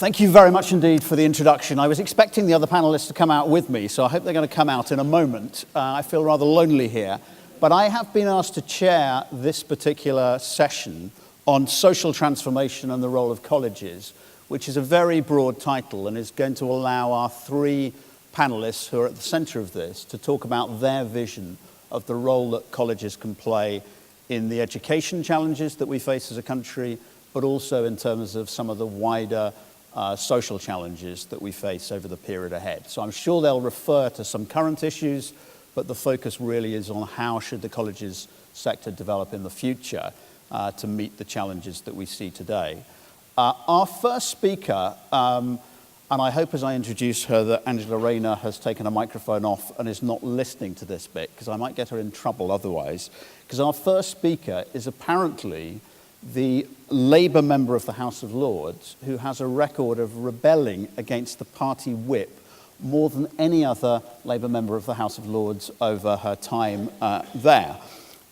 Thank you very much indeed for the introduction. I was expecting the other panelists to come out with me, so I hope they're going to come out in a moment. I feel rather lonely here. But I have been asked to chair this particular session on social transformation and the role of colleges, which is a very broad title and is going to allow our three panelists who are at the centre of this to talk about their vision of the role that colleges can play in the education challenges that we face as a country, but also in terms of some of the wider social challenges that we face over the period ahead. So I'm sure they'll refer to some current issues, but the focus really is on how should the colleges sector develop in the future to meet the challenges that we see today. Our first speaker, and I hope as I introduce her that Angela Rayner has taken a microphone off and is not listening to this bit, because I might get her in trouble otherwise, because our first speaker is apparently the Labour member of the House of Lords who has a record of rebelling against the party whip more than any other Labour member of the House of Lords over her time there.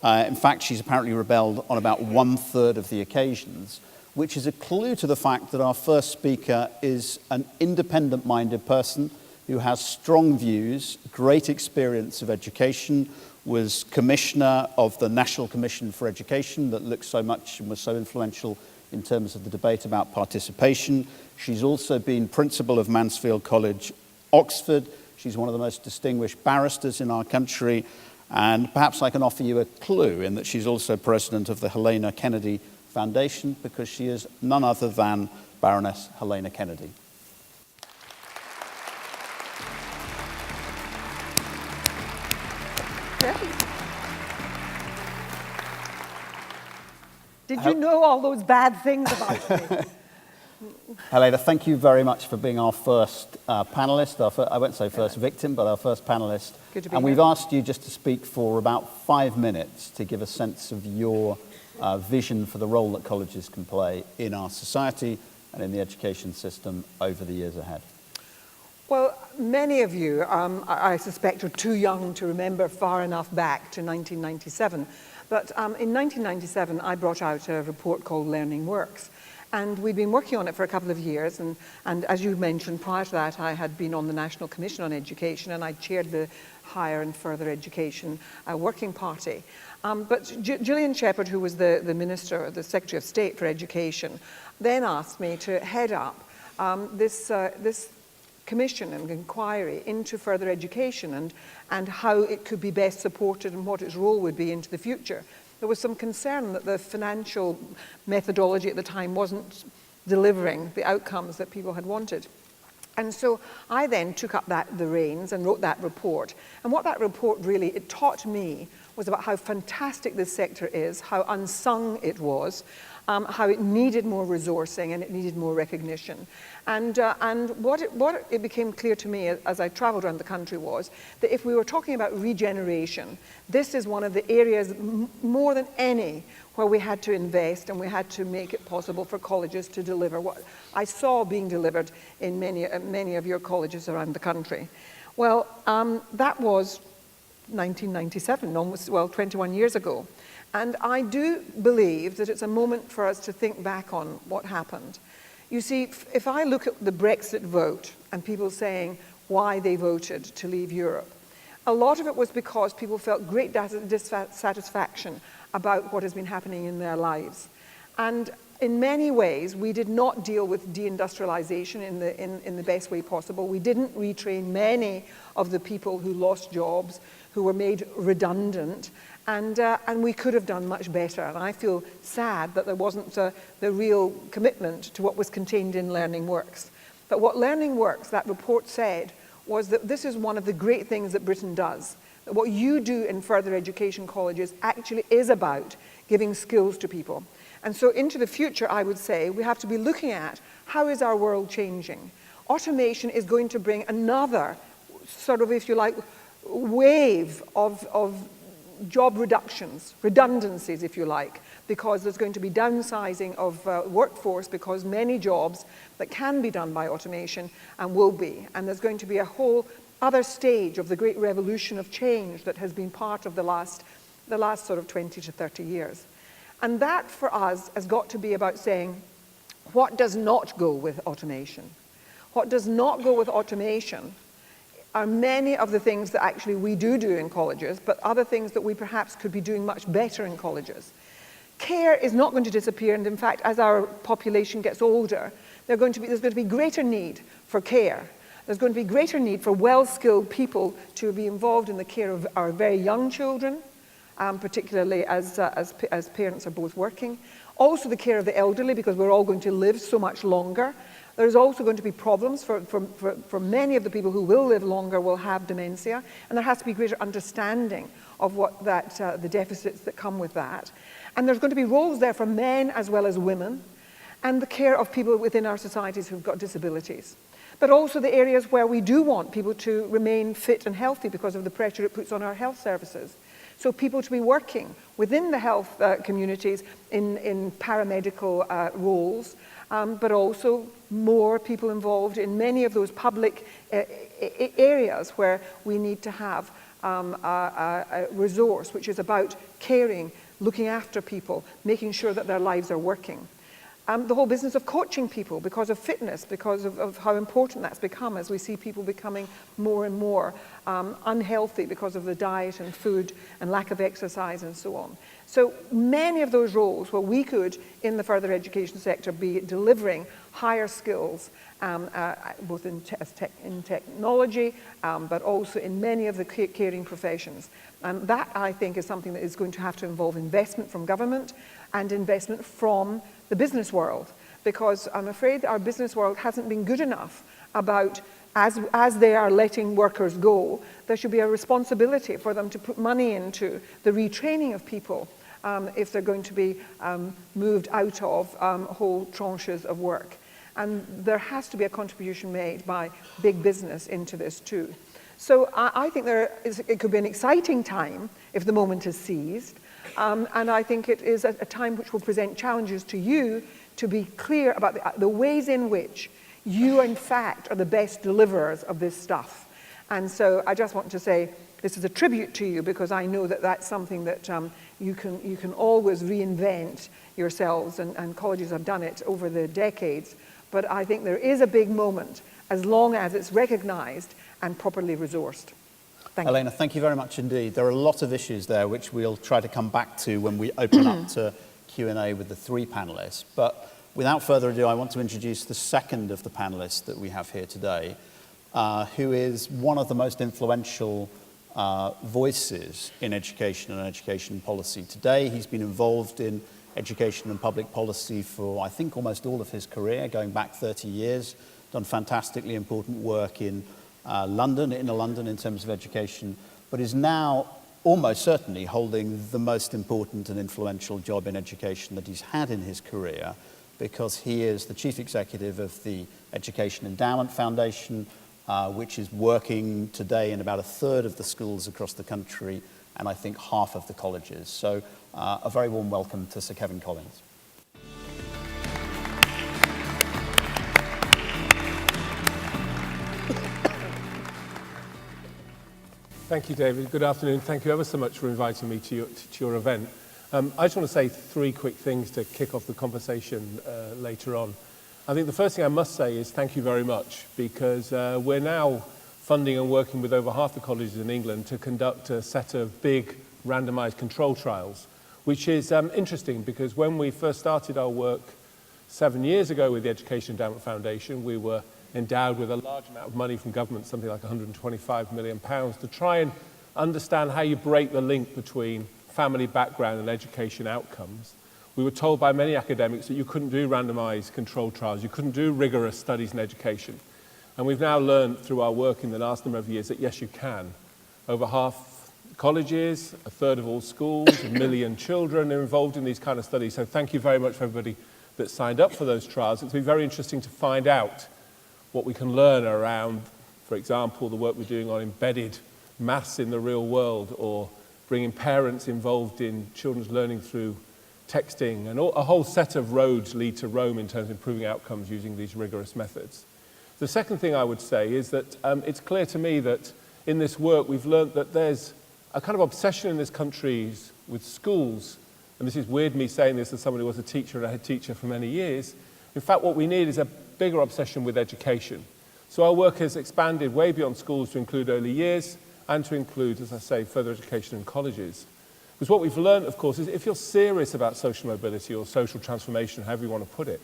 In fact, she's apparently rebelled on about 1/3 of the occasions, which is a clue to the fact that our first speaker is an independent-minded person who has strong views, great experience of education, was commissioner of the National Commission for Education that looked so much and was so influential in terms of the debate about participation. She's also been principal of Mansfield College, Oxford. She's one of the most distinguished barristers in our country. And perhaps I can offer you a clue in that she's also president of the Helena Kennedy Foundation, because she is none other than Baroness Helena Kennedy. Did you know all those bad things about me? Helena, thank you very much for being our first panelist. I won't say first victim, but our first panelist. Good to be and here. We've asked you just to speak for about 5 minutes to give a sense of your vision for the role that colleges can play in our society and in the education system over the years ahead. Well, many of you, I suspect, are too young to remember far enough back to 1997. But in 1997, I brought out a report called Learning Works. And we'd been working on it for a couple of years. And as you mentioned, prior to that, I had been on the National Commission on Education, and I chaired the Higher and Further Education Working Party. But Gillian Shepherd, who was the Minister, the Secretary of State for Education, then asked me to head up this commission and inquiry into further education and how it could be best supported and what its role would be into the future. There was some concern that the financial methodology at the time wasn't delivering the outcomes that people had wanted. And so I then took up the reins and wrote that report. And what that report really, it taught me was about how fantastic this sector is, how unsung it was, how it needed more resourcing and it needed more recognition. And what it became clear to me as I traveled around the country was that if we were talking about regeneration, this is one of the areas more than any where we had to invest and we had to make it possible for colleges to deliver what I saw being delivered in many of your colleges around the country. Well, that was 1997, almost, 21 years ago. And I do believe that it's a moment for us to think back on what happened. You see, if I look at the Brexit vote and people saying why they voted to leave Europe, a lot of it was because people felt great dissatisfaction about what has been happening in their lives. And in many ways, we did not deal with deindustrialization in the best way possible. We didn't retrain many of the people who lost jobs, who were made redundant, and we could have done much better. And I feel sad that there wasn't the real commitment to what was contained in Learning Works. But what Learning Works, that report said, was that this is one of the great things that Britain does. That what you do in further education colleges actually is about giving skills to people. And so into the future, I would say, we have to be looking at how is our world changing. Automation is going to bring another sort of, if you like, wave of job reductions, redundancies, if you like, because there's going to be downsizing of workforce because many jobs that can be done by automation and will be. And there's going to be a whole other stage of the great revolution of change that has been part of the last sort of 20 to 30 years. And that for us has got to be about saying, What does not go with automation? What does not go with automation are many of the things that actually we do in colleges, but other things that we perhaps could be doing much better in colleges. Care is not going to disappear, and in fact, as our population gets older, there's going to be greater need for care. There's going to be greater need for well-skilled people to be involved in the care of our very young children, particularly as parents are both working. Also the care of the elderly, because we're all going to live so much longer. There's also going to be problems for many of the people who will live longer will have dementia, and there has to be greater understanding of what the deficits that come with that. And there's going to be roles there for men as well as women, and the care of people within our societies who've got disabilities. But also the areas where we do want people to remain fit and healthy because of the pressure it puts on our health services. So people to be working within the health communities in paramedical roles, but also more people involved in many of those public areas where we need to have a resource which is about caring, looking after people, making sure that their lives are working. The whole business of coaching people because of fitness, because of how important that's become as we see people becoming more and more unhealthy because of the diet and food and lack of exercise and so on. So many of those roles where we could, in the further education sector, be delivering higher skills, both in technology, but also in many of the caring professions. And that, I think, is something that is going to have to involve investment from government and investment from the business world, because I'm afraid our business world hasn't been good enough about, as they are letting workers go, there should be a responsibility for them to put money into the retraining of people if they're going to be moved out of whole tranches of work. And there has to be a contribution made by big business into this too. So I think it could be an exciting time if the moment is seized. And I think it is a time which will present challenges to you to be clear about the ways in which you, in fact, are the best deliverers of this stuff. And so I just want to say this is a tribute to you, because I know that that's something that you can always reinvent yourselves, and colleges have done it over the decades. But I think there is a big moment as long as it's recognized and properly resourced. Elena, thank you very much indeed. There are a lot of issues there which we'll try to come back to when we open up to Q&A with the three panelists. But without further ado, I want to introduce the second of the panelists that we have here today, who is one of the most influential voices in education and education policy today. He's been involved in education and public policy for, I think, almost all of his career, going back 30 years, done fantastically important work in inner London in terms of education, but is now almost certainly holding the most important and influential job in education that he's had in his career, because he is the chief executive of the Education Endowment Foundation, which is working today in about a third of the schools across the country, and I think half of the colleges. So a very warm welcome to Sir Kevin Collins. Thank you, David. Good afternoon. Thank you ever so much for inviting me to your event. I just want to say three quick things to kick off the conversation later on. I think the first thing I must say is thank you very much, because we're now funding and working with over half the colleges in England to conduct a set of big randomized control trials, which is interesting, because when we first started our work 7 years ago with the Education Endowment Foundation, we were endowed with a large amount of money from government, something like £125 million, to try and understand how you break the link between family background and education outcomes. We were told by many academics that you couldn't do randomized controlled trials, you couldn't do rigorous studies in education. And we've now learned through our work in the last number of years that yes, you can. Over half colleges, a third of all schools, 1 million children are involved in these kind of studies. So thank you very much for everybody that signed up for those trials. It's been very interesting to find out what we can learn around, for example, the work we're doing on embedded maths in the real world, or bringing parents involved in children's learning through texting, and a whole set of roads lead to Rome in terms of improving outcomes using these rigorous methods. The second thing I would say is that it's clear to me that in this work we've learned that there's a kind of obsession in this country with schools, and this is weird me saying this as somebody who was a teacher and a head teacher for many years, In fact, what we need is a bigger obsession with education. So our work has expanded way beyond schools to include early years and to include, as I say, further education in colleges. Because what we've learned, of course, is if you're serious about social mobility or social transformation, however you want to put it,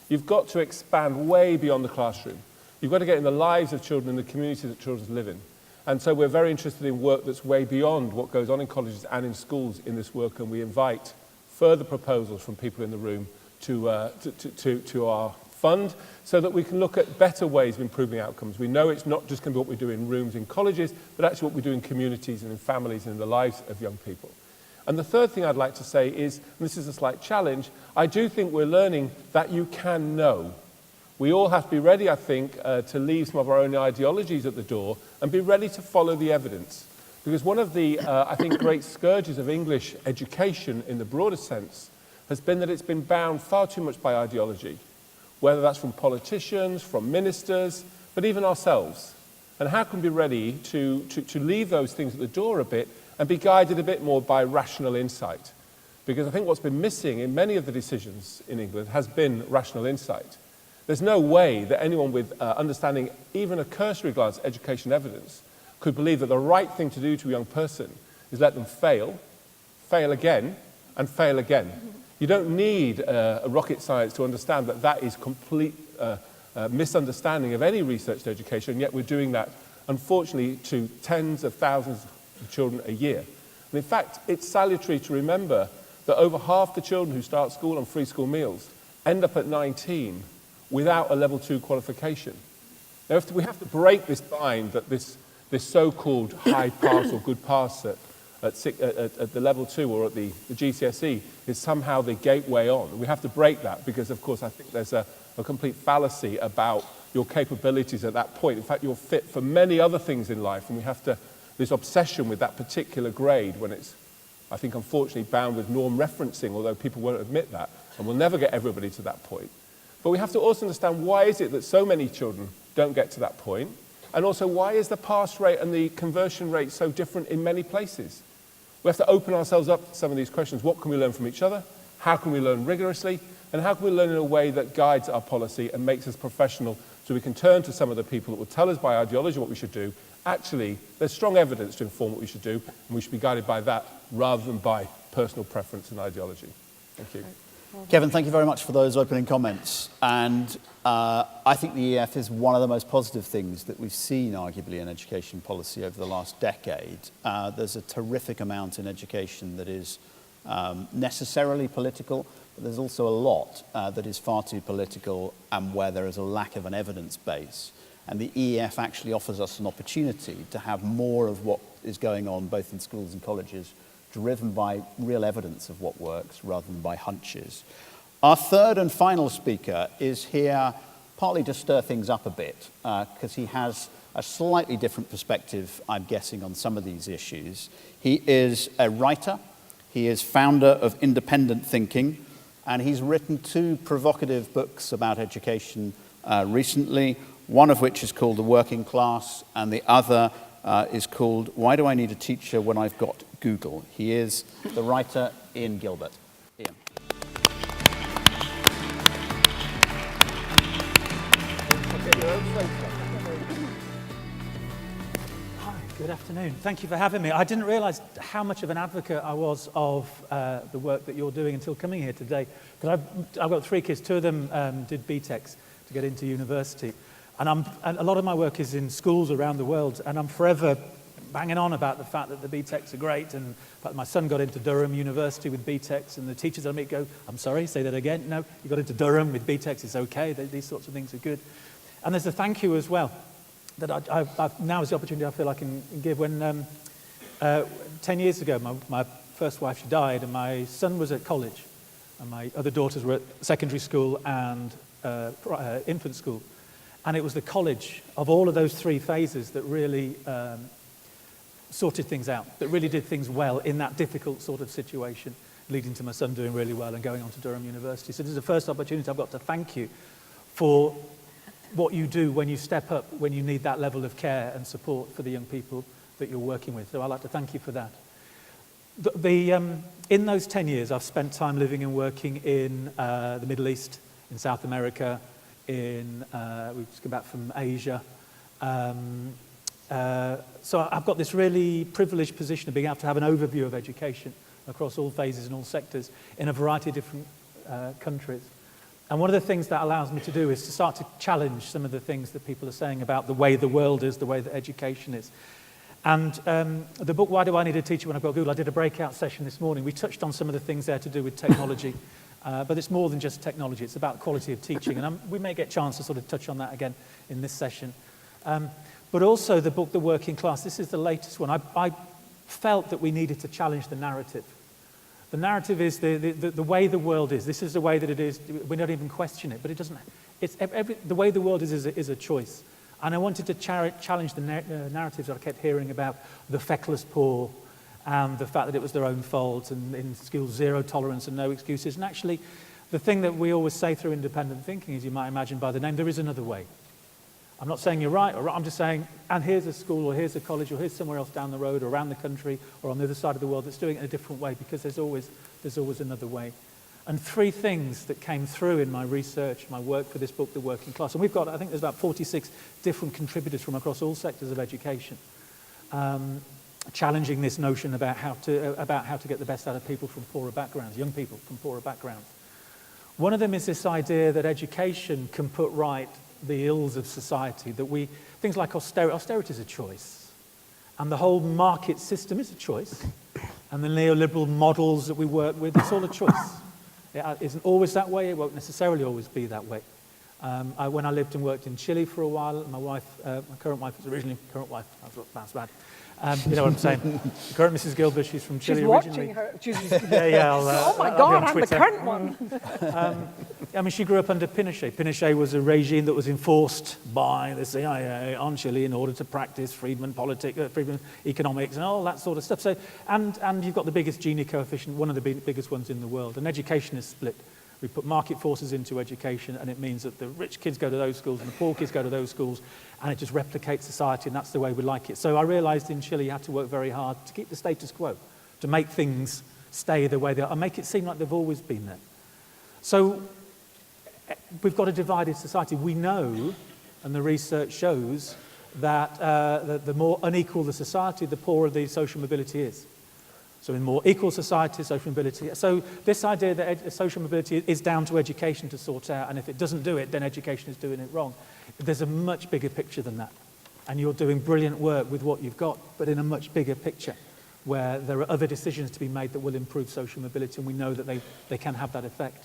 you've got to expand way beyond the classroom. You've got to get in the lives of children and the communities that children live in. And so we're very interested in work that's way beyond what goes on in colleges and in schools in this work, and we invite further proposals from people in the room to our fund so that we can look at better ways of improving outcomes. We know it's not just going to be what we do in rooms in colleges, but actually what we do in communities and in families and in the lives of young people. And the third thing I'd like to say is, and this is a slight challenge, I do think we're learning that you can know. We all have to be ready, I think, to leave some of our own ideologies at the door and be ready to follow the evidence. Because one of the, I think, great scourges of English education in the broader sense has been that it's been bound far too much by ideology, whether that's from politicians, from ministers, but even ourselves. And how can we be ready to leave those things at the door a bit and be guided a bit more by rational insight? Because I think what's been missing in many of the decisions in England has been rational insight. There's no way that anyone with understanding even a cursory glance at education evidence could believe that the right thing to do to a young person is let them fail, fail again, and fail again. You don't need a rocket science to understand that that is complete misunderstanding of any research to education, and yet we're doing that, unfortunately, to tens of thousands of children a year. And in fact, it's salutary to remember that over half the children who start school on free school meals end up at 19 without a level 2 qualification. Now, we have to break this bind that this so-called high pass or good pass at the level 2 or at the GCSE is somehow the gateway on. We have to break that because, of course, I think there's a complete fallacy about your capabilities at that point. In fact, you're fit for many other things in life, and we have to, this obsession with that particular grade when it's, I think, unfortunately bound with norm referencing, although people won't admit that, and we'll never get everybody to that point. But we have to also understand why is it that so many children don't get to that point, and also why is the pass rate and the conversion rate so different in many places? We have to open ourselves up to some of these questions. What can we learn from each other? How can we learn rigorously? And how can we learn in a way that guides our policy and makes us professional so we can turn to some of the people that will tell us by ideology what we should do? Actually, there's strong evidence to inform what we should do, and we should be guided by that rather than by personal preference and ideology. Thank you. Kevin, thank you very much for those opening comments. And I think the EF is one of the most positive things that we've seen, arguably, in education policy over the last decade. There's a terrific amount in education that is necessarily political, but there's also a lot that is far too political and where there is a lack of an evidence base. And the EF actually offers us an opportunity to have more of what is going on both in schools and colleges driven by real evidence of what works rather than by hunches. Our third and final speaker is here partly to stir things up a bit because he has a slightly different perspective, I'm guessing, on some of these issues. He is a writer, he is founder of Independent Thinking, and he's written 2 provocative books about education recently, one of which is called The Working Class, and the other is called Why Do I Need a Teacher When I've Got Google? He is the writer Ian Gilbert. Ian. Hi, good afternoon. Thank you for having me. I didn't realize how much of an advocate I was of the work that you're doing until coming here today. Because I've got 3 kids. 2 of them did BTECs to get into university. And a lot of my work is in schools around the world, and I'm forever banging on about the fact that the BTECs are great, and in fact, my son got into Durham University with BTECs, and the teachers I meet go, I'm sorry, say that again. No, you got into Durham with BTECs, it's okay, these sorts of things are good. And there's a thank you as well, that I've now is the opportunity I feel I can give. When 10 years ago, my first wife, she died, and my son was at college, and my other daughters were at secondary school and infant school. And it was the college of all of those 3 phases that really sorted things out, that really did things well in that difficult sort of situation, leading to my son doing really well and going on to Durham University. So this is the first opportunity I've got to thank you for what you do when you step up, when you need that level of care and support for the young people that you're working with. So I'd like to thank you for that. In those 10 years, I've spent time living and working in the Middle East, in South America, we've just come back from Asia. So I've got this really privileged position of being able to have an overview of education across all phases and all sectors in a variety of different countries. And one of the things that allows me to do is to start to challenge some of the things that people are saying about the way the world is, the way that education is. And the book, Why Do I Need a Teacher When I've Got Google? I did a breakout session this morning. We touched on some of the things there to do with technology, but it's more than just technology. It's about quality of teaching, and we may get a chance to sort of touch on that again in this session. But also the book, The Working Class. This is the latest one. I felt that we needed to challenge the narrative. The narrative is the way the world is. This is the way that it is. We don't even question it, but it doesn't. It's the way the world is a choice. And I wanted to challenge the narratives that I kept hearing about the feckless poor and the fact that it was their own fault, and in schools, zero tolerance and no excuses. And actually, the thing that we always say through independent thinking, as you might imagine by the name, there is another way. I'm not saying you're right or wrong. I'm just saying, and here's a school or here's a college or here's somewhere else down the road or around the country or on the other side of the world that's doing it in a different way, because there's always another way. And three things that came through in my research, my work for this book, The Working Class. And we've got, I think there's about 46 different contributors from across all sectors of education, challenging this notion about how to get the best out of people from poorer backgrounds, young people from poorer backgrounds. One of them is this idea that education can put right the ills of society, that things like austerity is a choice, and the whole market system is a choice, and the neoliberal models that we work with, it's all a choice. It isn't always that way, it won't necessarily always be that way. When I lived and worked in Chile for a while, my current wife was originally, that's bad. You know what I'm saying? The current Mrs. Gilbert, she's from Chile originally. She's watching her. Yeah, oh my God, I'm the current one. I mean, she grew up under Pinochet. Pinochet was a regime that was enforced by the CIA on Chile in order to practice freedom economics and all that sort of stuff. So, and you've got the biggest Gini coefficient, one of the biggest ones in the world. And education is split. We put market forces into education, and it means that the rich kids go to those schools and the poor kids go to those schools, and it just replicates society, and that's the way we like it. So I realized in Chile you had to work very hard to keep the status quo, to make things stay the way they are, and make it seem like they've always been there. So we've got a divided society. We know, and the research shows, that the more unequal the society, the poorer the social mobility is. So in more equal societies, social mobility. So this idea that social mobility is down to education to sort out, and if it doesn't do it, then education is doing it wrong. But there's a much bigger picture than that. And you're doing brilliant work with what you've got, but in a much bigger picture, where there are other decisions to be made that will improve social mobility, and we know that they can have that effect.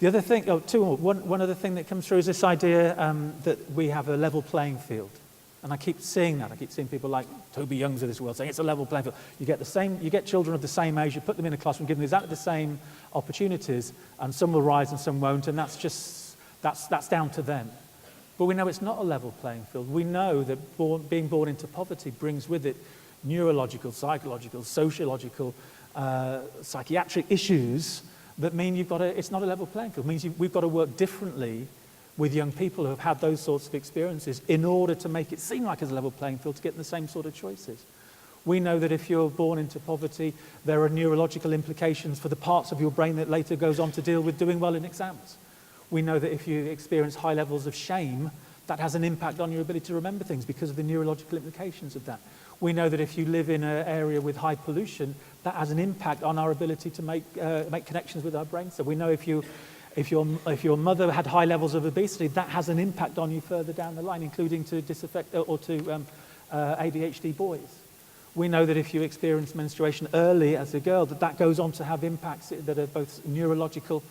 The other thing, one other thing that comes through is this idea that we have a level playing field. And I keep seeing that. I keep seeing people like Toby Youngs of this world saying it's a level playing field. You get children of the same age, you put them in a classroom, give them exactly the same opportunities, and some will rise and some won't, and that's down to them. But we know it's not a level playing field. We know that being born into poverty brings with it neurological, psychological, sociological, psychiatric issues that mean it's not a level playing field. It means we've got to work differently with young people who have had those sorts of experiences in order to make it seem like it's a level playing field to get the same sort of choices. We know that if you're born into poverty, there are neurological implications for the parts of your brain that later goes on to deal with doing well in exams. We know that if you experience high levels of shame, that has an impact on your ability to remember things because of the neurological implications of that. We know that if you live in an area with high pollution, that has an impact on our ability to make connections with our brain. So we know if your mother had high levels of obesity, that has an impact on you further down the line, including to ADHD boys. We know that if you experience menstruation early as a girl, that goes on to have impacts that are both neurological,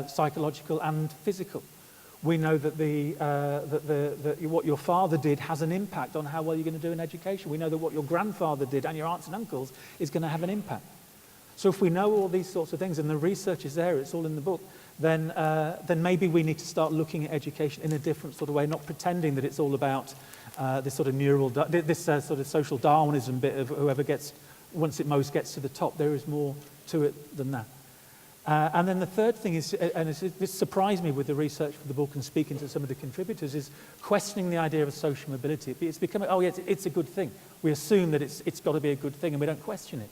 psychological, and physical. We know that what your father did has an impact on how well you're going to do in education. We know that what your grandfather did and your aunts and uncles is going to have an impact. So if we know all these sorts of things, and the research is there, it's all in the book, then maybe we need to start looking at education in a different sort of way, not pretending that it's all about this sort of social Darwinism bit of whoever once it most gets to the top. There is more to it than that. And then the third thing is, and this surprised me with the research for the book and speaking to some of the contributors, is questioning the idea of social mobility. It's becoming, it's a good thing. We assume that it's got to be a good thing and we don't question it.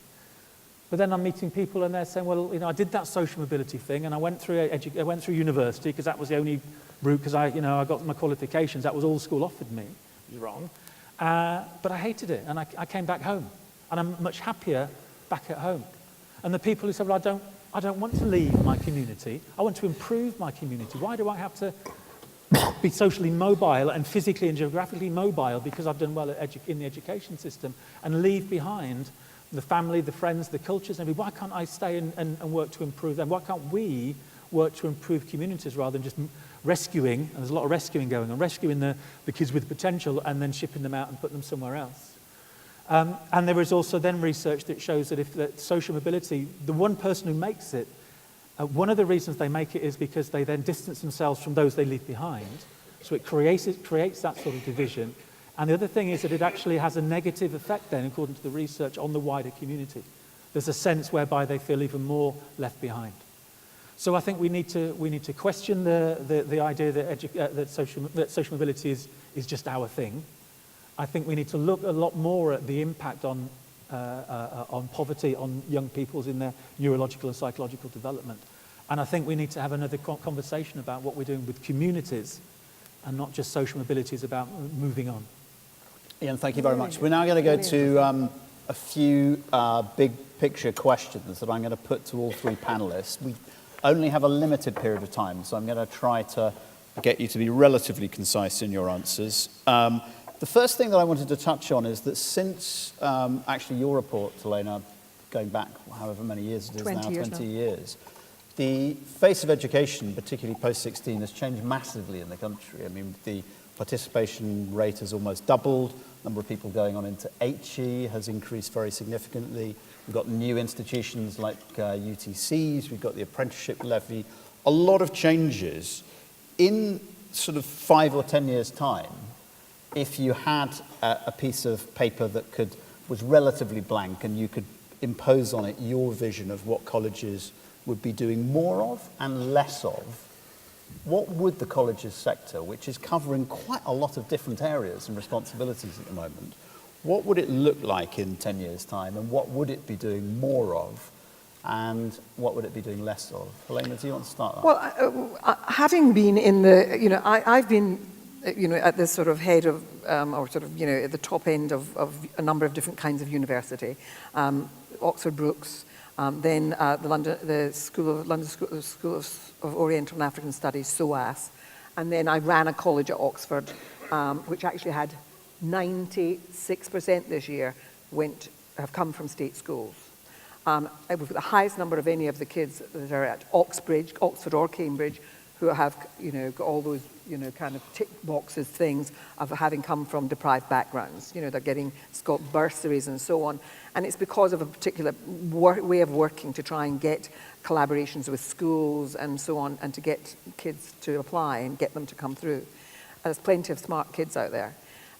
But then I'm meeting people and they're saying, well, I did that social mobility thing and I went through university because that was the only route, because I got my qualifications. That was all school offered me. It was wrong. But I hated it and I came back home. And I'm much happier back at home. And the people who said, well, I don't want to leave my community. I want to improve my community. Why do I have to be socially mobile and physically and geographically mobile because I've done well in the education system and leave behind the family, the friends, the cultures, and everything? Why can't I stay and work to improve them? Why can't we work to improve communities rather than just rescuing, and there's a lot of rescuing going on, rescuing the kids with potential and then shipping them out and putting them somewhere else? And there is also then research that shows that if that social mobility, the one person who makes it, one of the reasons they make it is because they then distance themselves from those they leave behind. So it creates that sort of division. And the other thing is that it actually has a negative effect then, according to the research, on the wider community. There's a sense whereby they feel even more left behind. So I think we need to question the idea that social mobility is just our thing. I think we need to look a lot more at the impact on poverty on young people's in their neurological and psychological development. And I think we need to have another conversation about what we're doing with communities and not just social mobility is about moving on. Ian, thank you very much. We're now going to go to a few big picture questions that I'm going to put to all three panelists. We only have a limited period of time, so I'm going to try to get you to be relatively concise in your answers. The first thing that I wanted to touch on is that since actually your report, Kalina, going back however many years it is 20 years, the face of education, particularly post-16, has changed massively in the country. I mean, the participation rate has almost doubled. The number of people going on into HE has increased very significantly. We've got new institutions like UTCs. We've got the apprenticeship levy. A lot of changes. In sort of 5 or 10 years' time, if you had a piece of paper that was relatively blank and you could impose on it your vision of what colleges would be doing more of and less of, what would the colleges sector, which is covering quite a lot of different areas and responsibilities at the moment, what would it look like in 10 years' time, and what would it be doing more of, and what would it be doing less of? Helena, do you want to start that? Well, having been in the, I've been, at the sort of head of, or sort of, at the top end of a number of different kinds of university, Oxford Brookes, then the London School of Oriental and African Studies, SOAS, and then I ran a college at Oxford, which actually had 96% this year have come from state schools. We've got the highest number of any of the kids that are at Oxford or Cambridge, who have, got all those, kind of tick boxes things of having come from deprived backgrounds. They're getting bursaries and so on. And it's because of a particular way of working to try and get collaborations with schools and so on, and to get kids to apply and get them to come through. There's plenty of smart kids out there.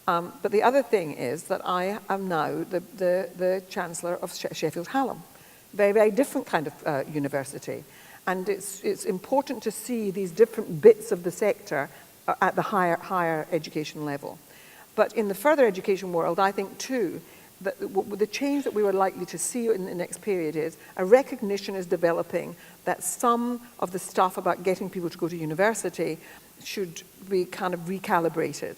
But the other thing is that I am now the Chancellor of Sheffield Hallam. Very, very different kind of university. And it's important to see these different bits of the sector at the higher education level. But in the further education world, I think too, that the change that we were likely to see in the next period is a recognition is developing that some of the stuff about getting people to go to university should be kind of recalibrated.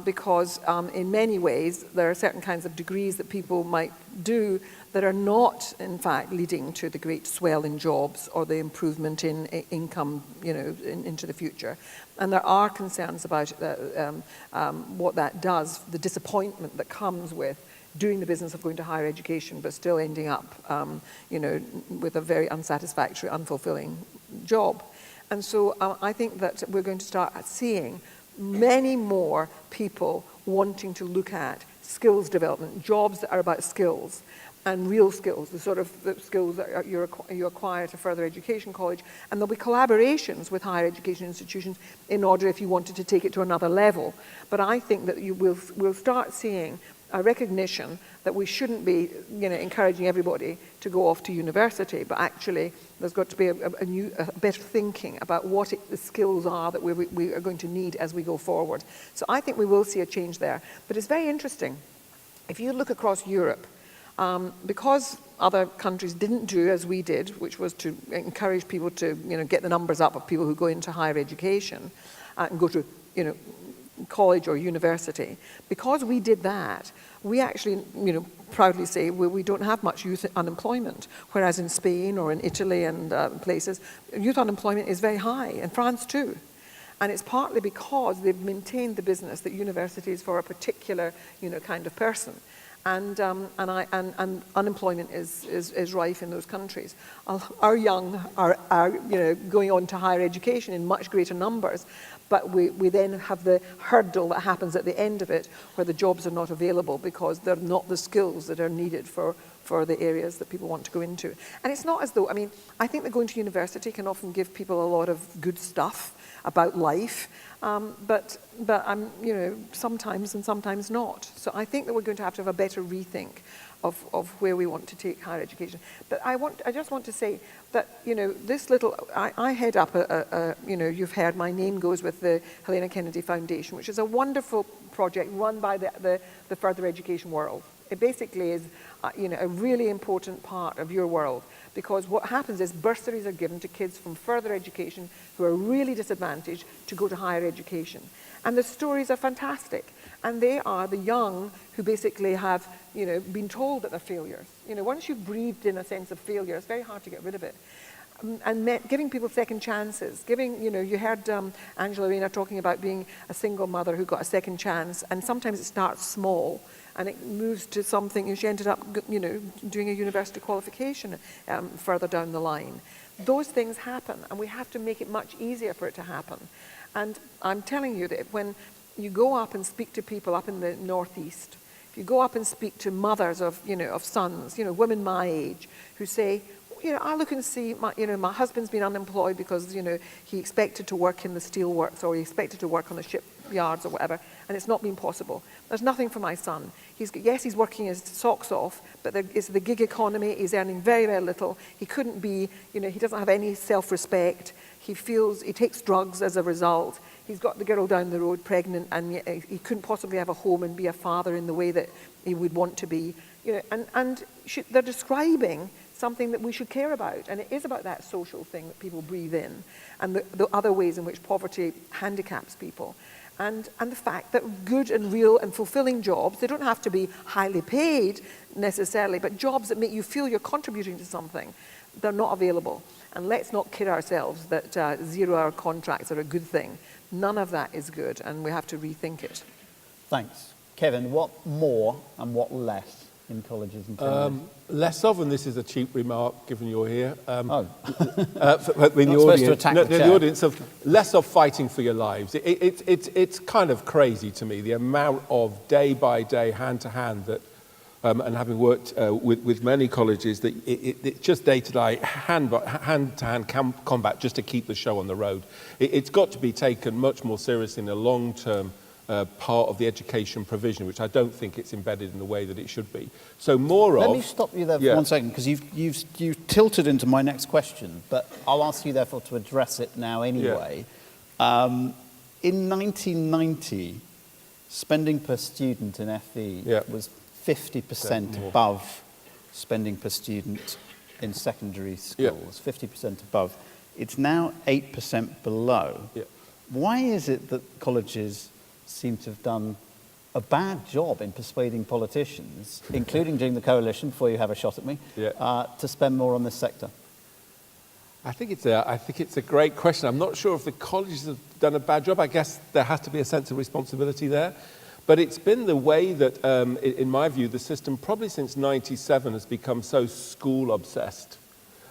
Because in many ways, there are certain kinds of degrees that people might do that are not, in fact, leading to the great swell in jobs or the improvement in income, into the future. And there are concerns about what that does, the disappointment that comes with doing the business of going to higher education, but still ending up, with a very unsatisfactory, unfulfilling job. And so I think that we're going to start seeing many more people wanting to look at skills development, jobs that are about skills and real skills, the sort of the skills that you acquire at a further education college. And there'll be collaborations with higher education institutions in order if you wanted to take it to another level. But I think that we'll start seeing a recognition that we shouldn't be, encouraging everybody to go off to university, but actually there's got to be a better thinking about what the skills are that we are going to need as we go forward. So I think we will see a change there. But it's very interesting. If you look across Europe, because other countries didn't do as we did, which was to encourage people to, get the numbers up of people who go into higher education and go to, college or university. Because we did that, we actually, proudly say we don't have much youth unemployment, whereas in Spain or in Italy and places, youth unemployment is very high, in France too. And it's partly because they've maintained the business that university is for a particular, kind of person. And unemployment is rife in those countries. Our young are going on to higher education in much greater numbers, but we then have the hurdle that happens at the end of it where the jobs are not available because they're not the skills that are needed for the areas that people want to go into. And it's not as though, I think that going to university can often give people a lot of good stuff about life, but sometimes and sometimes not. So I think that we're going to have a better rethink of where we want to take higher education. But I just want to say that, this little, I head up you've heard my name goes with the Helena Kennedy Foundation, which is a wonderful project run by the further education world. It basically is, a really important part of your world, because what happens is bursaries are given to kids from further education who are really disadvantaged to go to higher education. And the stories are fantastic. And they are the young who basically have, been told that they're failures. Once you've breathed in a sense of failure, it's very hard to get rid of it. And giving people second chances, you heard Angela Rayner talking about being a single mother who got a second chance, and sometimes it starts small and it moves to something, and she ended up, doing a university qualification further down the line. Those things happen, and we have to make it much easier for it to happen. And I'm telling you that when you go up and speak to people up in the northeast, if you go up and speak to mothers of, of sons, women my age, who say, I look and see, my husband's been unemployed because, he expected to work in the steelworks or he expected to work on the shipyards or whatever, and it's not been possible. There's nothing for my son. He's working his socks off, but it's the gig economy. He's earning very, very little. He couldn't be, he doesn't have any self-respect. He takes drugs as a result. He's got the girl down the road pregnant, and he couldn't possibly have a home and be a father in the way that he would want to be. They're describing something that we should care about, and it is about that social thing that people breathe in, and the other ways in which poverty handicaps people, and the fact that good and real and fulfilling jobs, they don't have to be highly paid necessarily, but jobs that make you feel you're contributing to something, they're not available. And let's not kid ourselves that 0-hour contracts are a good thing. None of that is good, and we have to rethink it. Thanks. Kevin, what more and what less in colleges and colleges? Less of, and this is a cheap remark given you're here. Oh. The audience of less of fighting for your lives. It's kind of crazy to me, the amount of day by day, hand to hand that, and having worked with many colleges, that it's just day to day, hand to hand combat just to keep the show on the road. It's got to be taken much more seriously in the long term. Part of the education provision, which I don't think it's embedded in the way that it should be. So Let me stop you there for 1 second, because you've tilted into my next question, but I'll ask you therefore to address it now anyway. Yeah. In 1990, spending per student in FE was 50% above spending per student in secondary schools, 50% above. It's now 8% below. Yeah. Why is it that colleges seem to have done a bad job in persuading politicians, including during the coalition, before you have a shot at me, to spend more on this sector? I think it's a great question. I'm not sure if the colleges have done a bad job. I guess there has to be a sense of responsibility there. But it's been the way that, in my view, the system probably since '97 has become so school-obsessed.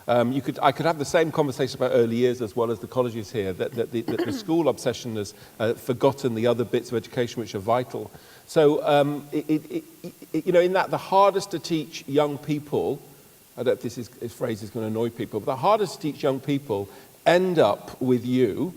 I could have the same conversation about early years as well as the colleges here, that the school obsession has forgotten the other bits of education which are vital. So, in that the hardest to teach young people, I don't know if this phrase is going to annoy people, but the hardest to teach young people end up with you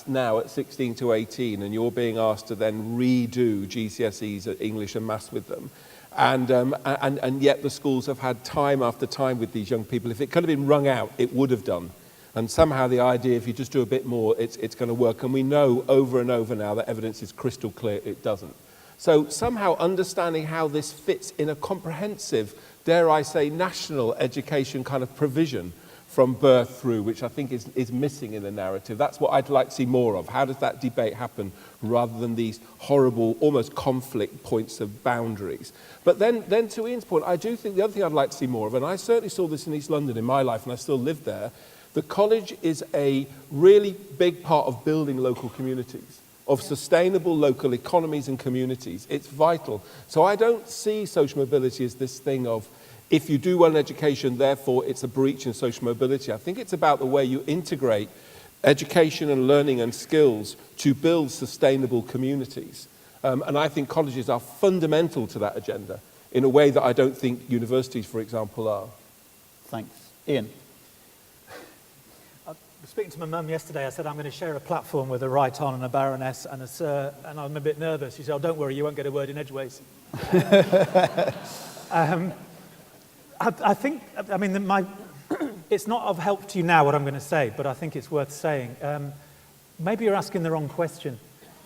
now at 16 to 18, and you're being asked to then redo GCSEs at English and Maths with them. And yet the schools have had time after time with these young people. If it could have been wrung out, it would have done. And somehow the idea, if you just do a bit more, it's going to work. And we know over and over now that evidence is crystal clear it doesn't. So somehow understanding how this fits in a comprehensive, dare I say, national education kind of provision from birth through, which I think is missing in the narrative. That's what I'd like to see more of. How does that debate happen rather than these horrible, almost conflict points of boundaries? But then to Ian's point, I do think the other thing I'd like to see more of, and I certainly saw this in East London in my life, and I still live there, the college is a really big part of building local communities, of sustainable local economies and communities. It's vital. So I don't see social mobility as this thing of, if you do well in education, therefore it's a breach in social mobility. I think it's about the way you integrate education and learning and skills to build sustainable communities. And I think colleges are fundamental to that agenda in a way that I don't think universities, for example, are. Thanks. Ian. I was speaking to my mum yesterday. I said, I'm going to share a platform with a right hon and a baroness and a sir, and I'm a bit nervous. She said, oh, don't worry, you won't get a word in edgeways. I think, I mean, it's not of help to you now what I'm going to say, but I think it's worth saying. Maybe you're asking the wrong question.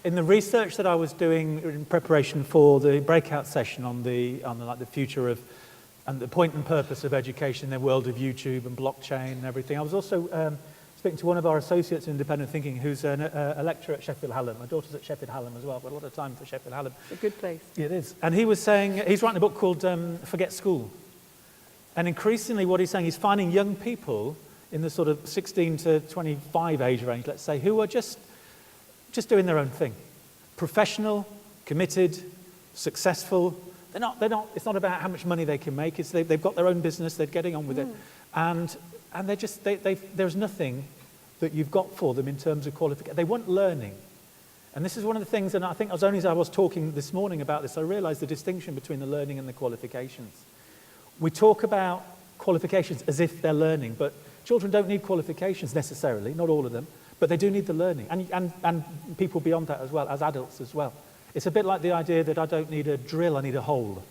In the research that I was doing in preparation for the breakout session on the future of and the point and purpose of education in the world of YouTube and blockchain and everything, I was also speaking to one of our associates in independent thinking who's a lecturer at Sheffield Hallam. My daughter's at Sheffield Hallam as well. I've got a lot of time for Sheffield Hallam. It's a good place. Yeah, it is. And he was saying, he's writing a book called Forget School. And increasingly what he's saying, he's finding young people in the sort of 16 to 25 age range, let's say, who are just doing their own thing. Professional, committed, successful. They're not, it's not about how much money they can make. It's they've got their own business, they're getting on with it. And there's nothing that you've got for them in terms of qualification. They want learning. And this is one of the things, and I think as I was talking this morning about this, I realized the distinction between the learning and the qualifications. We talk about qualifications as if they're learning, but children don't need qualifications necessarily, not all of them, but they do need the learning, and people beyond that as well, as adults as well. It's a bit like the idea that I don't need a drill, I need a hole.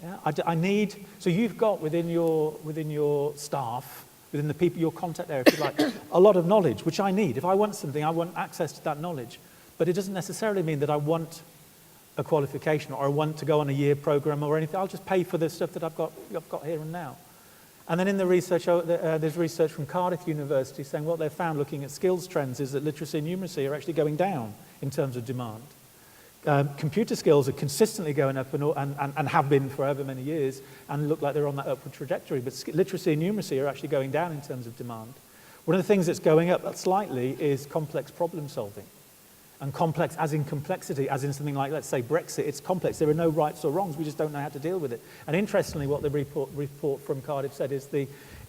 Yeah? I need, so you've got within your staff, within the people, your contact area, if you like, a lot of knowledge, which I need. If I want something, I want access to that knowledge. But it doesn't necessarily mean that I want a qualification or I want to go on a year program or anything. I'll just pay for the stuff that I've got here and now. And then in the research, there's research from Cardiff University saying what they've found looking at skills trends is that literacy and numeracy are actually going down in terms of demand. Computer skills are consistently going up and have been for however many years and look like they're on that upward trajectory. But literacy and numeracy are actually going down in terms of demand. One of the things that's going up slightly is complex problem solving. And complex as in complexity, as in something like, let's say, Brexit, it's complex. There are no rights or wrongs. We just don't know how to deal with it. And interestingly, what the report from Cardiff said is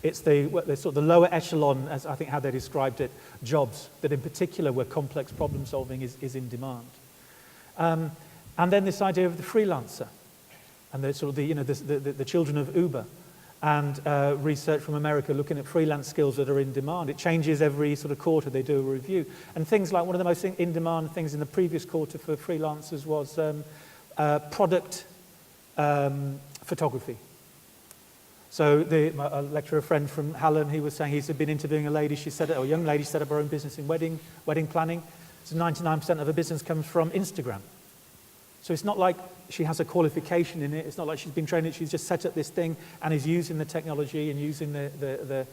it's the sort of the lower echelon, as I think how they described it, jobs that in particular where complex problem solving is in demand. And then this idea of the freelancer and the sort of the children of Uber. And research from America looking at freelance skills that are in demand. It changes every sort of quarter, they do a review. And things like one of the most in-demand things in the previous quarter for freelancers was product photography. So a lecturer friend from Hallam, he was saying he's been interviewing a lady, a young lady set up her own business in wedding planning. So 99% of her business comes from Instagram. So it's not like she has a qualification in it. It's not like she's been trained in it. She's just set up this thing and is using the technology and using the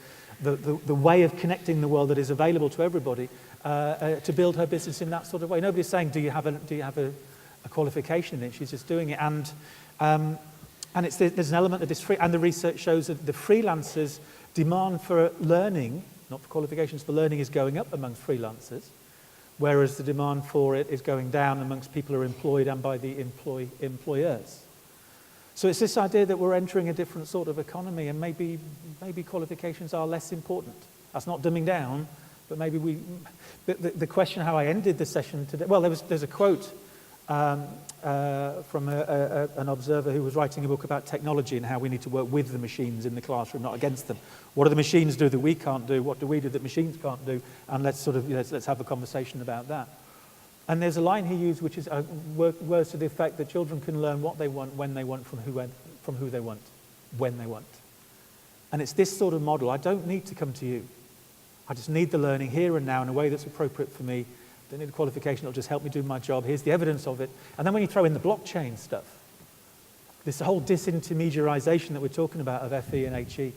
way of connecting the world that is available to everybody to build her business in that sort of way. Nobody's saying, do you have a qualification in it? She's just doing it. And there's an element of this and the research shows that the freelancers' demand for learning, not for qualifications, for learning is going up amongst freelancers. Whereas the demand for it is going down amongst people who are employed and by the employers. So it's this idea that we're entering a different sort of economy and maybe qualifications are less important. That's not dumbing down, but maybe the question how I ended the session today, well, there's a quote from an observer who was writing a book about technology and how we need to work with the machines in the classroom, not against them. What do the machines do that we can't do? What do we do that machines can't do? And let's have a conversation about that. And there's a line he used which is words to the effect that children can learn what they want, when they want, from who they want, when they want. And it's this sort of model. I don't need to come to you. I just need the learning here and now in a way that's appropriate for me Don't need a qualification, it'll just help me do my job. Here's the evidence of it. And then when you throw in the blockchain stuff, this whole disintermediarization that we're talking about of FE and HE.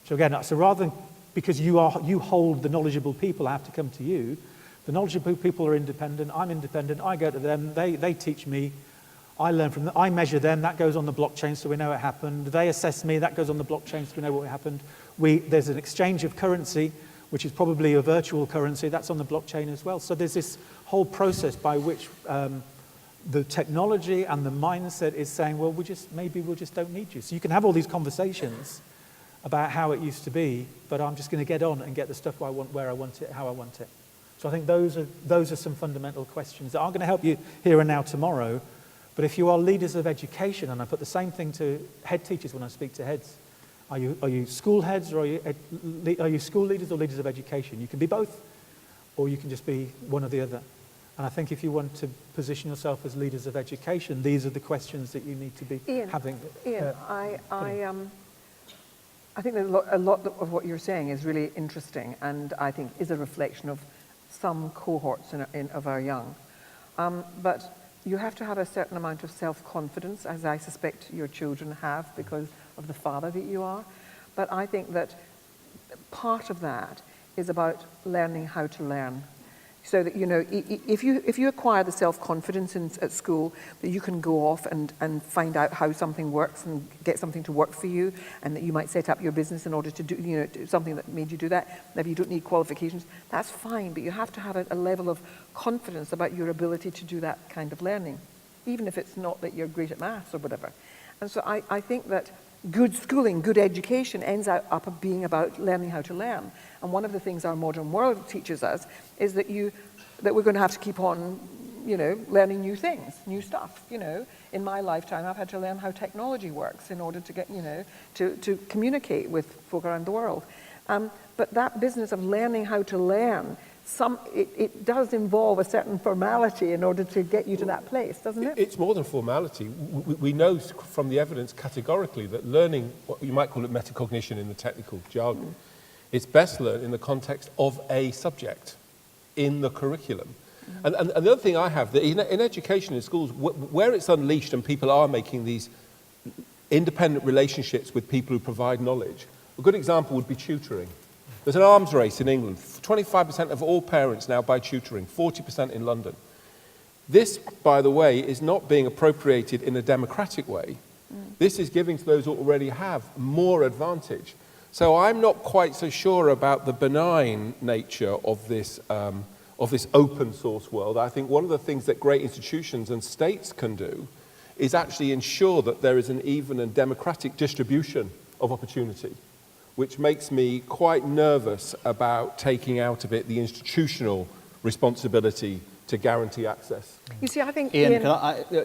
So again, so rather than, because you hold the knowledgeable people, I have to come to you. The knowledgeable people are independent, I'm independent, I go to them, they teach me, I learn from them, I measure them, that goes on the blockchain so we know it happened. They assess me, that goes on the blockchain so we know what happened. There's an exchange of currency, which is probably a virtual currency, that's on the blockchain as well. So there's this whole process by which the technology and the mindset is saying, well, maybe we just don't need you. So you can have all these conversations about how it used to be, but I'm just going to get on and get the stuff I want, where I want it, how I want it. So I think those are some fundamental questions that aren't going to help you here and now tomorrow. But if you are leaders of education, and I put the same thing to head teachers when I speak to heads, are you school heads, or are you school leaders or leaders of education? You can be both, or you can just be one or the other. And I think if you want to position yourself as leaders of education, these are the questions that you need to be having. Ian, I think that a lot of what you're saying is really interesting, and I think is a reflection of some cohorts of our young. But you have to have a certain amount of self-confidence, as I suspect your children have because of the father that you are. But I think that part of that is about learning how to learn. So that, you know, if you acquire the self-confidence at school, that you can go off and find out how something works and get something to work for you, and that you might set up your business in order to do, you know, something that made you do that. Maybe you don't need qualifications. That's fine, but you have to have a level of confidence about your ability to do that kind of learning, even if it's not that you're great at maths or whatever. And so I think that good schooling, good education ends up being about learning how to learn. And one of the things our modern world teaches us is that we're going to have to keep on, you know, learning new things, new stuff. You know, in my lifetime, I've had to learn how technology works in order to get, you know, to communicate with folk around the world. But that business of learning how to learn, it does involve a certain formality in order to get you to that place, doesn't it? It's more than formality. We know from the evidence categorically that learning, what you might call it metacognition in the technical jargon, it's best learned in the context of a subject in the curriculum. And the other thing I have, that in education in schools, where it's unleashed and people are making these independent relationships with people who provide knowledge, a good example would be tutoring. There's an arms race in England. 25% of all parents now buy tutoring, 40% in London. This, by the way, is not being appropriated in a democratic way. This is giving to those who already have more advantage. So I'm not quite so sure about the benign nature of this open source world. I think one of the things that great institutions and states can do is actually ensure that there is an even and democratic distribution of opportunity, which makes me quite nervous about taking out of it the institutional responsibility to guarantee access. You see, I think Ian,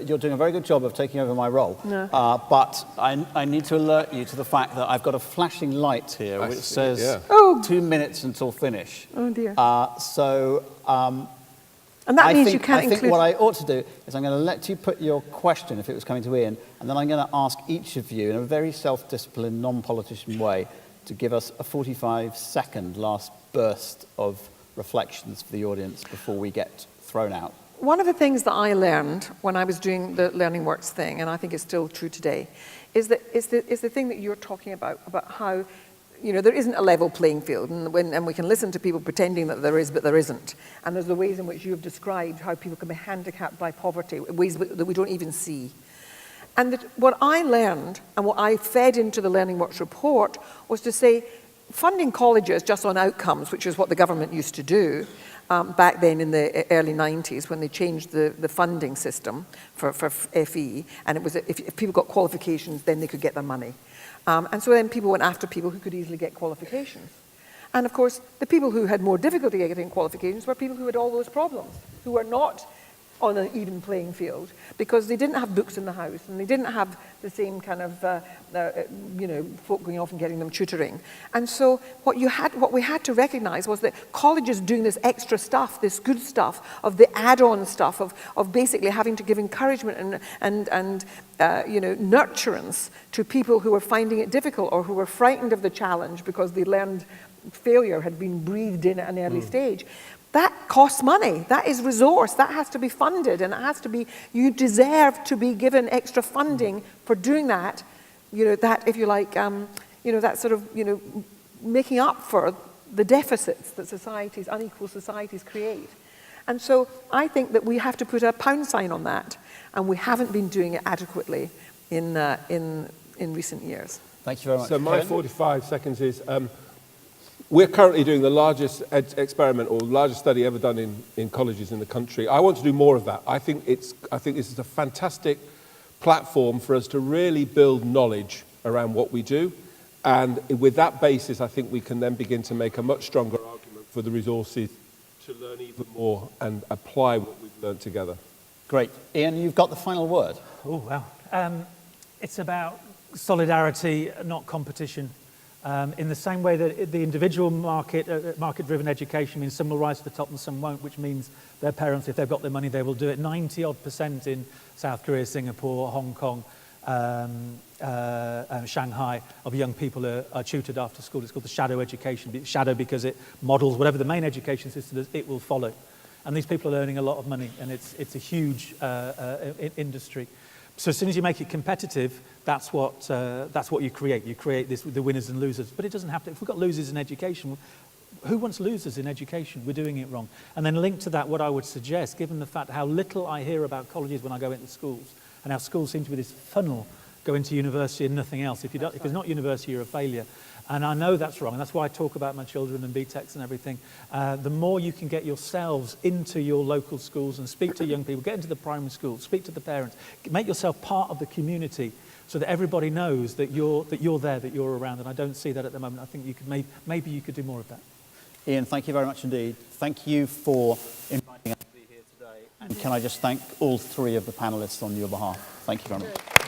you're doing a very good job of taking over my role, but I need to alert you to the fact that I've got a flashing light here which says 2 minutes until finish. Oh dear. And that means you can't I think what I ought to do is I'm going to let you put your question, if it was coming to Ian, and then I'm going to ask each of you in a very self-disciplined, non-politician way to give us a 45-second last burst of reflections for the audience before we get thrown out. One of the things that I learned when I was doing the Learning Works thing, and I think it's still true today, is the thing that you're talking about how, you know, there isn't a level playing field, and we can listen to people pretending that there is, but there isn't. And there's the ways in which you've described how people can be handicapped by poverty, ways that we don't even see. And what I learned, and what I fed into the Learning Works report, was to say, funding colleges just on outcomes, which is what the government used to do, back then in the early 90s when they changed the funding system for FE, and it was if people got qualifications, then they could get their money. And so then people went after people who could easily get qualifications. And of course, the people who had more difficulty getting qualifications were people who had all those problems, who were not on an even playing field, because they didn't have books in the house, and they didn't have the same kind of, folk going off and getting them tutoring. And so what we had to recognize was that colleges doing this extra stuff, this good stuff, of the add-on stuff, of basically having to give encouragement and nurturance to people who were finding it difficult or who were frightened of the challenge because they learned failure had been breathed in at an early stage. that costs money. That is resource. That has to be funded, and it has to be, you deserve to be given extra funding for doing that. You know, that, if you like, you know, that sort of, you know, making up for the deficits that societies, unequal societies create. And so I think that we have to put a pound sign on that, and we haven't been doing it adequately in recent years. Thank you very much. So my 45 seconds is, we're currently doing the largest experiment or largest study ever done in colleges in the country. I want to do more of that. I think this is a fantastic platform for us to really build knowledge around what we do. And with that basis, I think we can then begin to make a much stronger argument for the resources to learn even more and apply what we've learned together. Great. Ian, you've got the final word. Oh, wow. It's about solidarity, not competition. In the same way that the individual market-driven education means some will rise to the top and some won't, which means their parents, if they've got the money, they will do it. 90-odd% in South Korea, Singapore, Hong Kong, Shanghai, of young people are tutored after school. It's called the shadow education. Shadow because it models whatever the main education system is, it will follow. And these people are earning a lot of money, and it's a huge industry. So as soon as you make it competitive, that's what you create. You create the winners and losers. But it doesn't have to. If we've got losers in education, who wants losers in education? We're doing it wrong. And then linked to that, what I would suggest, given the fact how little I hear about colleges when I go into schools, and how schools seem to be this funnel, go into university and nothing else. If it's not university, you're a failure. And I know that's wrong, and that's why I talk about my children and BTECs and everything. The more you can get yourselves into your local schools and speak to young people, get into the primary schools, speak to the parents, make yourself part of the community so that everybody knows that you're there, that you're around. And I don't see that at the moment. I think you could maybe you could do more of that. Ian, thank you very much indeed. Thank you for inviting us to be here today. And can I just thank all three of the panelists on your behalf. Thank you very much.